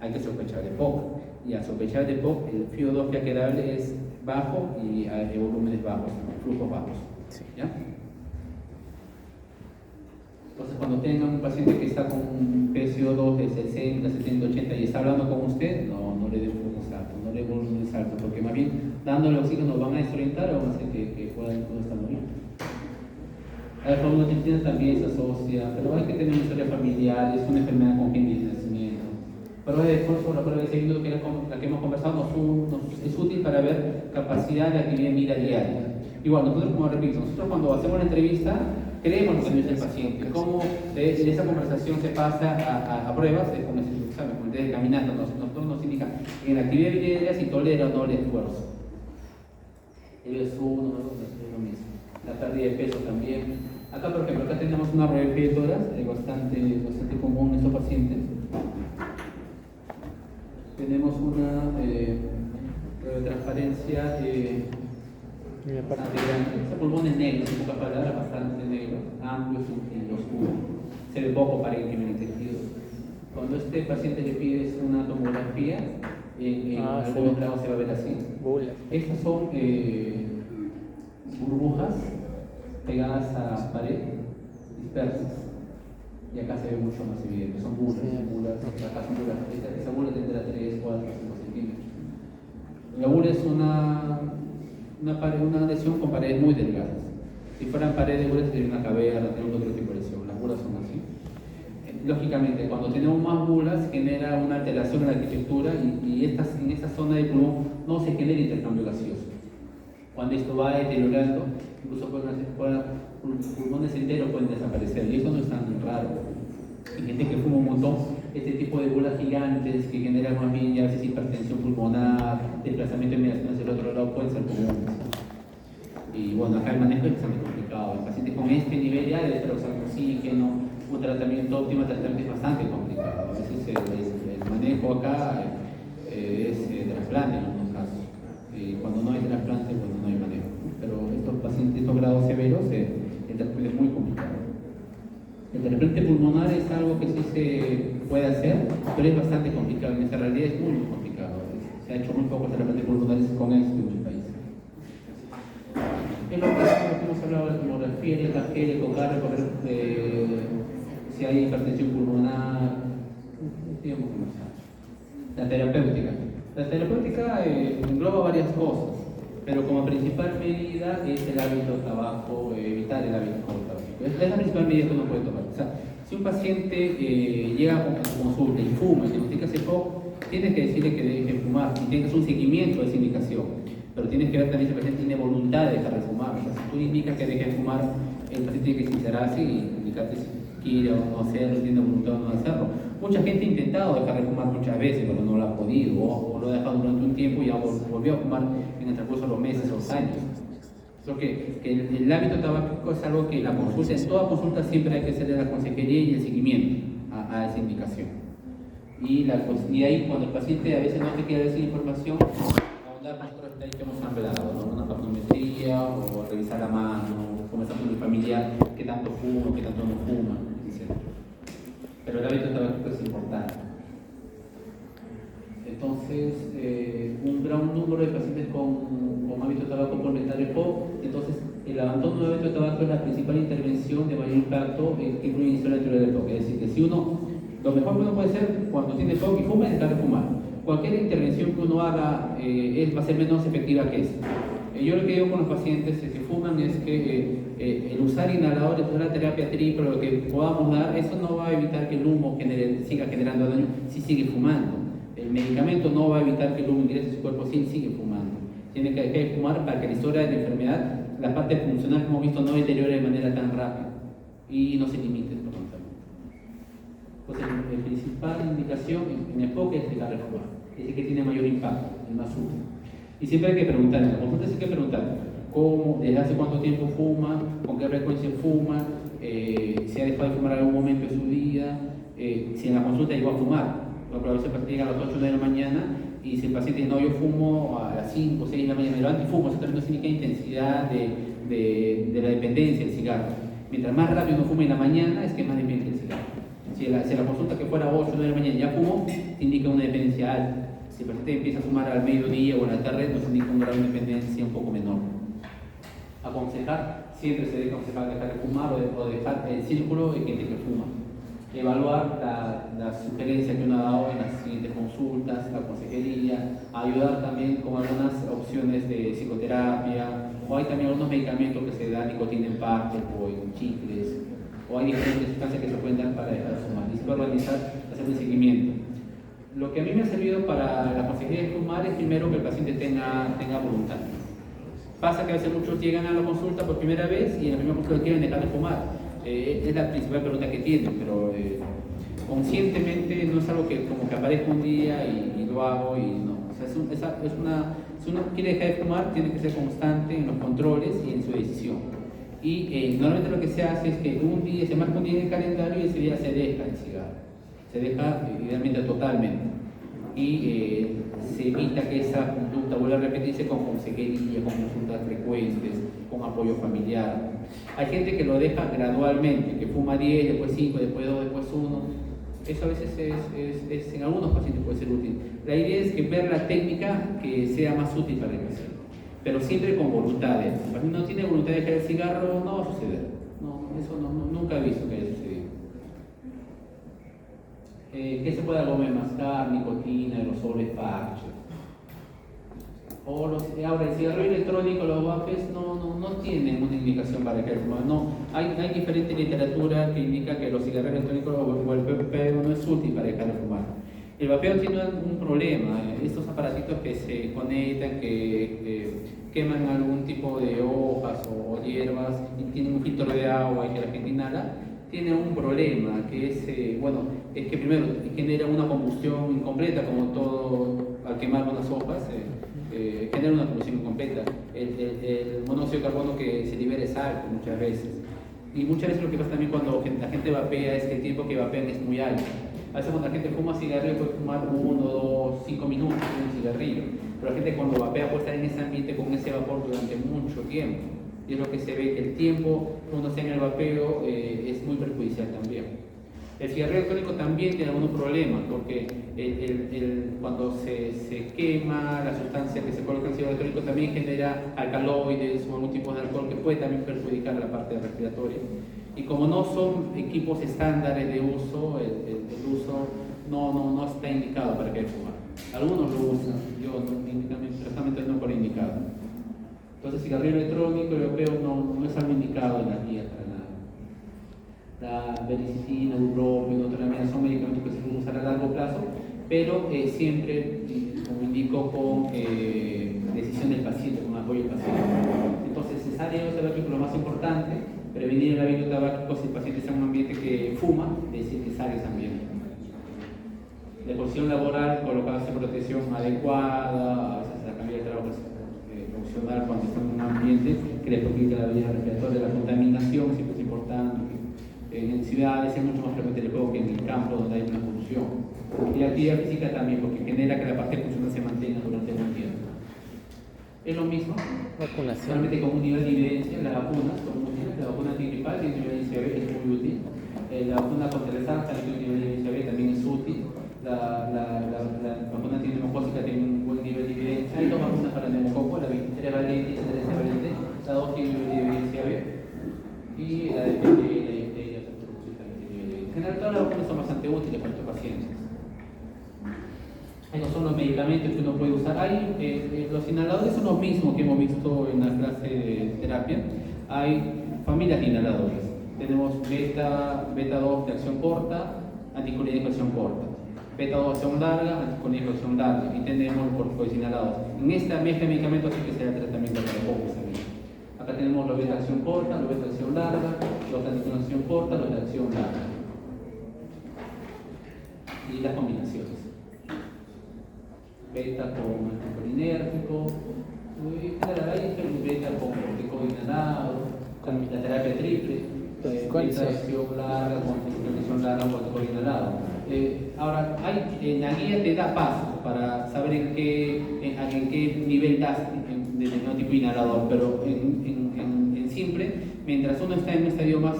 hay que sospechar de EPOC. Y al sospechar de EPOC, el FiO2 que quedable es bajo y hay volúmenes bajos, flujos bajos. Sí. ¿Ya? Entonces, cuando tengan un paciente que está con un PCO2 de 60, 70, 80 y está hablando con usted, no le den flujos altos, no le den volúmenes altos, porque más bien dándole oxígeno van a desorientar o van a hacer que puedan estar muriendo. La fibromialgia también se asocia, pero hay que tener una historia familiar, es una enfermedad congénita de nacimiento. Prueba de esfuerzo, la prueba de seguimiento que la que hemos conversado es útil para ver capacidad de actividad en vida diaria. Igual, nosotros, como repito, nosotros cuando hacemos una entrevista, creemos lo que dice el paciente. Cómo de esa conversación se pasa a pruebas, es como el examen, como el de caminando, nosotros nos indica en la actividad de vida diaria si tolera o no el esfuerzo. El es uno, es lo mismo. La pérdida de peso también. Acá, por ejemplo, acá tenemos una prueba de tórax bastante común en estos pacientes. Tenemos una prueba de transparencia bastante grande. Ese pulmón es negro, en pocas palabras, bastante negro, amplio y oscuro. Se ve poco aparentemente entendido. Cuando este paciente le pides una tomografía, en algunos lados se va a ver así. Estas son burbujas pegadas a pared, dispersas. y acá se ve mucho más evidente. Son bulas, acá son bulas. Esa bula tendrá 3, 4, 5 centímetros. La bula es una lesión con paredes muy delgadas. Si fueran paredes bulas sería una caverna, tendría otro tipo de lesión. Las bulas son así. Lógicamente, cuando tenemos más bulas genera una alteración en la arquitectura y en esta zona de pulmón no se genera intercambio gaseoso. Cuando esto va deteriorando, incluso pulmones enteros pueden desaparecer y eso no es tan raro. Hay gente que fuma un montón, este tipo de bulas gigantes que generan más bien ya a veces hipertensión pulmonar, desplazamiento de mediación hacia el otro lado pueden ser comunes. Y bueno, acá el manejo es bastante complicado. El paciente con este nivel ya debe estar usando oxígeno, un tratamiento óptimo, es bastante complicado. A veces el manejo acá es trasplante en algunos casos. Cuando no hay trasplante, bueno, no hay manejo. Pero estos pacientes, estos grados severos, el tratamiento es muy complicado. El trasplante pulmonar es algo que sí se puede hacer, pero es bastante complicado. En esta realidad es muy complicado. Se ha hecho muy pocos trasplantes pulmonares con éxito en muchos países. Es lo que hemos hablado de tomografía, EKG, ecocardio, si hay hipertensión pulmonar, digamos cómo está. La terapéutica. La terapéutica engloba varias cosas, pero como principal medida es el hábito de tabaco, evitar el hábito de tabaco. Es la principal medida que uno puede tomar. O sea, si un paciente llega a su consulta y fuma y diagnostica EPOC, tienes que decirle que deje de fumar y tienes un seguimiento de esa indicación. Pero tienes que ver también si el paciente tiene voluntad de dejar de fumar. O sea, si tú indicas que deje de fumar, el paciente tiene que sincerarse y indicarte si quiere o no hacerlo, tiene voluntad o no hacerlo. Mucha gente ha intentado dejar de fumar muchas veces, pero no lo ha podido, o lo ha dejado durante un tiempo y ya volvió a fumar en el transcurso de los meses o los años. Creo que el hábito tabáquico es algo que la consulta, en toda consulta siempre hay que hacerle la consejería y el seguimiento a esa indicación. Y ahí cuando el paciente a veces no te quiere decir información, nosotros que hemos hablado, ¿no? Una papnometría o revisar la mano, conversar con el familiar, qué tanto fuma, qué tanto no fuma, etc. Pero el hábito tabáquico es importante. Entonces, un gran número de pacientes con hábito tabaco por metal EPOC, entonces el abandono del hábito tabaco es la principal intervención de mayor impacto que incluye iniciar la teoría del EPOC. Es decir, que si lo mejor que uno puede hacer cuando tiene EPOC y fuma es dejar de fumar. Cualquier intervención que uno haga va a ser menos efectiva que esa. Yo lo que digo con los pacientes que fuman es que el usar inhaladores, usar la terapia triple, lo que podamos dar, eso no va a evitar que el humo siga generando daño si sigue fumando. El medicamento no va a evitar que el humo ingrese a su cuerpo si sigue fumando. Tiene que dejar de fumar para que la historia de la enfermedad, la parte funcional que hemos visto, no deteriore de manera tan rápida y no se limite por tanto. Pues la principal indicación en EPOC es dejar de fumar, es el que tiene mayor impacto, el más útil. Y siempre hay que preguntar, en la consulta sí hay que preguntar cómo, desde hace cuánto tiempo fuma, con qué frecuencia fuma, si ha dejado de fumar en algún momento de su vida, si en la consulta llegó a fumar. Por ejemplo, a veces el paciente llega a las 8 o 9 de la mañana y si el paciente dice, no, yo fumo a las 5 o 6 de la mañana, me levanto y fumo, eso también no significa intensidad de la dependencia del cigarro. Mientras más rápido uno fuma en la mañana, es que más depende del cigarro. Si la consulta que fuera a 8 o 9 de la mañana ya fumó, te indica una dependencia alta. Si el paciente empieza a fumar al mediodía o a la tarde, nos indica un grado de dependencia un poco menor. Aconsejar, siempre se debe aconsejar dejar de fumar o dejar el círculo de gente que fuma. Evaluar la sugerencia que uno ha dado en las siguientes consultas, la consejería, ayudar también con algunas opciones de psicoterapia, o hay también algunos medicamentos que se dan, nicotina en parte o en chicles, o hay diferentes sustancias que se pueden dar para dejar de fumar. Y se puede organizar, hacer un seguimiento. Lo que a mí me ha servido para la consejería de fumar es primero que el paciente tenga voluntad. Pasa que a veces muchos llegan a la consulta por primera vez y en la primera consulta quieren dejar de fumar. Es la principal pregunta que tienen, pero conscientemente no es algo que como que aparezca un día y lo hago y no. O sea, si uno quiere dejar de fumar, tiene que ser constante en los controles y en su decisión. Y normalmente lo que se hace es que se marca un día en el calendario y ese día se deja el cigarro. Se deja idealmente totalmente. Y se evita que esa conducta vuelva a repetirse con consejería, con consultas frecuentes, con apoyo familiar. Hay gente que lo deja gradualmente, que fuma 10, después 5, después 2, después 1. Eso a veces en algunos pacientes puede ser útil. La idea es que ver la técnica que sea más útil para el paciente, pero siempre con voluntad. Si no tiene voluntad de dejar el cigarro, no va a suceder. No, eso nunca he visto que haya sucedido. ¿qué se puede comer? Mascar, nicotina, aerosoles, parches. Ahora, el cigarrillo electrónico, los vapes, no tienen una indicación para que fumar. No, hay diferente literatura que indica que los cigarrillos electrónicos o el vapeo no es útil para dejar de fumar. El vapeo tiene un problema. Estos aparatitos que se conectan, que queman algún tipo de hojas o hierbas y tienen un filtro de agua y que la gente inhala, tiene un problema, que es, es que primero genera una combustión incompleta, como todo al quemar unas hojas. Genera una combustión incompleta. El monóxido de carbono que se libera es alto muchas veces. Y muchas veces lo que pasa también cuando la gente vapea es que el tiempo que vapean es muy alto. A veces cuando la gente fuma cigarrillo puede fumar 1, 2, 5 minutos en un cigarrillo. Pero la gente cuando vapea puede estar en ese ambiente con ese vapor durante mucho tiempo. Y es lo que se ve, que el tiempo que uno está en el vapeo es muy perjudicial también. El cigarrillo electrónico también tiene algunos problemas porque cuando se quema la sustancia que se coloca en el cigarrillo electrónico también genera alcaloides o algún tipo de alcohol que puede también perjudicar la parte respiratoria. Y como no son equipos estándares de uso, el uso no está indicado para que fumar. Algunos lo usan, yo personalmente no por indicado. Entonces, cigarrillo electrónico y vapeo no es algo indicado en las guías para nada. La belicicina, bupropión, notoramida son medicamentos que se pueden usar a largo plazo, pero siempre, como indico, con decisión del paciente, con apoyo del paciente. Entonces, cesar el uso tabáquico es lo más importante, prevenir el hábito tabáquico si el paciente está en un ambiente que fuma, es decir, que sale ese ambiente. La posición laboral, colocarse protección adecuada, a veces la cambia de trabajo profesional cuando está en un ambiente que le permite la vida respiratoria, la contaminación siempre es importante. En ciudades es mucho más frecuente el juego que en el campo donde hay una polución. Y la actividad física también, porque genera que la parte funcional se mantenga durante un tiempo. Es lo mismo, solamente con un nivel de evidencia, las vacunas son útiles. La vacuna antigripal tiene un nivel de ICB, es muy útil. La vacuna contra el SARS tiene un nivel de ICB, también es útil. La vacuna antineumocócica tiene un buen nivel de evidencia. Hay dos vacunas para el neumococo, la 23 valente y la 13 valente. La 2 tiene un nivel de evidencia B. Y la de en general, todas las vacunas son bastante útiles para estos pacientes. Estos son los medicamentos que uno puede usar. Los inhaladores son los mismos que hemos visto en la clase de terapia. Hay familias de inhaladores. Tenemos beta 2 de acción corta, anticolina de acción corta. Beta 2 de acción larga, anticolina de acción larga. Y tenemos los corticoides inhalados. En esta mezcla de medicamentos sí que será el tratamiento para el COVID. Acá tenemos los beta de acción corta, los beta de acción larga, los anticolina de acción corta, los de acción larga. Y las combinaciones. Beta con anticolinérgico, beta con corticoide inhalado, con la terapia triple, beta acción larga con acción larga con corticoide inhalado. Ahora, en la guía te da pasos para saber en qué nivel das de determinado tipo de inhalador, pero en simple, mientras uno está en un estadio más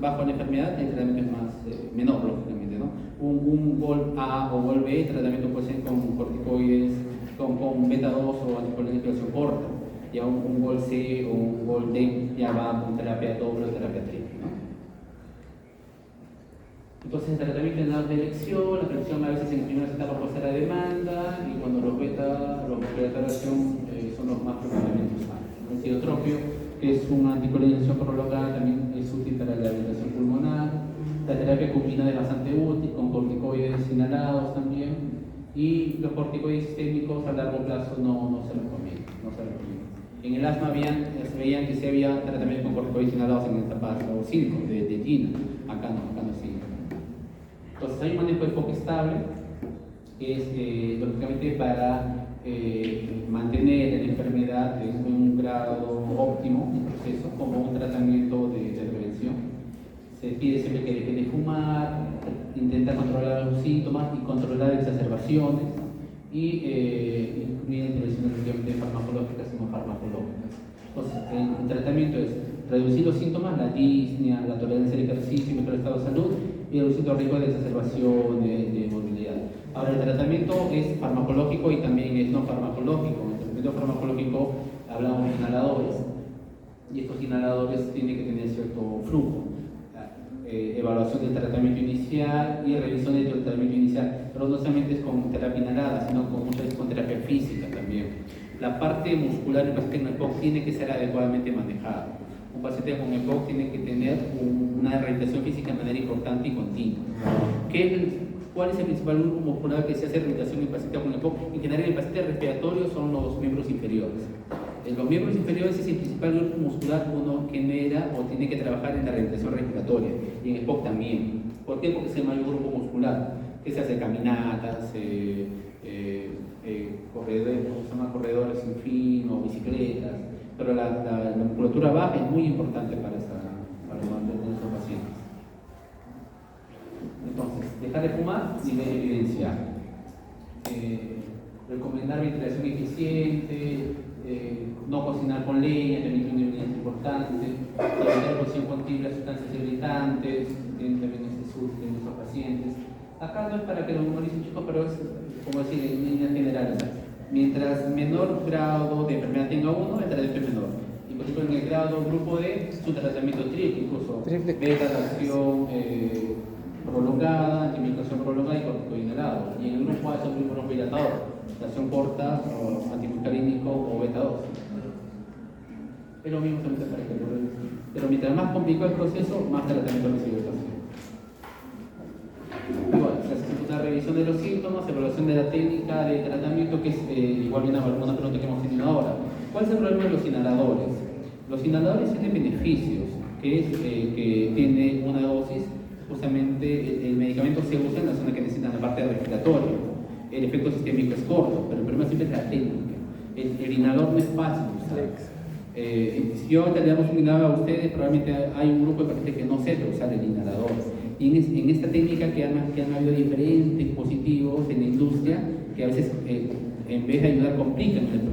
bajo en la enfermedad, el tratamiento es menor, lógicamente, ¿no? Un gol A o gol B, el tratamiento puede ser con corticoides, con beta 2 o anticolina de acción corta. Ya un gol C o un gol D ya va con terapia doble o terapia triple, ¿no? Entonces, el tratamiento en la elección, la prevención a veces en primeras etapas puede ser a demanda, y cuando los beta de acción son los más frecuentemente usados. El citotropio, que es una anticolinización prolongada, también es útil para la rehabilitación pulmonar. La terapia combinada es bastante útil, con corticoides inhalados también, y los corticoides sistémicos a largo plazo no se recomiendan. En el asma se veían que se había tratamiento con corticoides inhalados en esta parte, o 5 de tina, acá no sigue. Entonces hay un manejo de foco estable, que es lógicamente para mantener la enfermedad en un grado óptimo en proceso, como un tratamiento de prevención. Se pide siempre que deje de fumar, intenta controlar los síntomas y controlar exacerbaciones, y incluir intervenciones lógicamente farmacológicas y no farmacológicas. Entonces, el tratamiento es reducir los síntomas, la disnea, la tolerancia al ejercicio, mejorar el estado de salud y reducir los riesgos de exacerbación, de movilidad. Ahora, el tratamiento es farmacológico y también es no farmacológico. En el tratamiento farmacológico hablamos de inhaladores, y estos inhaladores tienen que tener cierto flujo. evaluación del tratamiento inicial y revisión del tratamiento inicial, pero no solamente es con terapia inhalada, sino muchas veces con terapia física también. La parte muscular del paciente con EPOC tiene que ser adecuadamente manejada. Un paciente con EPOC tiene que tener una rehabilitación física de manera importante y continua. ¿Cuál es el principal grupo muscular que se hace rehabilitación en el paciente con EPOC? En general, el paciente respiratorio son los miembros inferiores. En los miembros inferiores es el principal grupo muscular que uno genera o tiene que trabajar en la rehabilitación respiratoria, y en EPOC también. ¿Por qué? Porque es el mayor grupo muscular, que se hace caminatas, corredores sin fin o bicicletas, pero la musculatura baja es muy importante para mantener esos pacientes. Entonces, dejar de fumar, nivel de evidencia. Recomendar ventilación eficiente, no cocinar con leña, también es una evidencia importante. Evitar exposición continua a sustancias irritantes, tienen también este susto en nuestros pacientes. Acá no es para que lo memoricen, chicos, pero es como decir en líneas generales. Mientras menor grado de enfermedad tenga uno, el tratamiento es menor. Y por ejemplo, en el grado grupo D, su tratamiento triple, incluso beta-acción prolongada, antimicroación prolongada y corticoide inhalado. Y en el grupo A es un broncodilatador, acción corta, o antimuscarínico o beta-2. Es lo mismo también para que lo revisen. Pero mientras más complicado el proceso, más tratamiento recibe el paciente. Igual, se hace una revisión de los síntomas, evaluación de la técnica de tratamiento, que es igual viene alguna pregunta que hemos tenido ahora. ¿Cuál es el problema de los inhaladores? Los inhaladores tienen beneficios, que es que tiene una dosis, justamente el medicamento se usa en la zona que necesitan la parte respiratoria. El efecto sistémico es corto, pero el problema siempre es la técnica. El inhalador no es fácil de usar. Si ahorita le damos un inhalador a ustedes, probablemente hay un grupo de pacientes que no sepa usar el inhalador. Y en esta técnica que han habido diferentes dispositivos en la industria que a veces en vez de ayudar complican el proceso.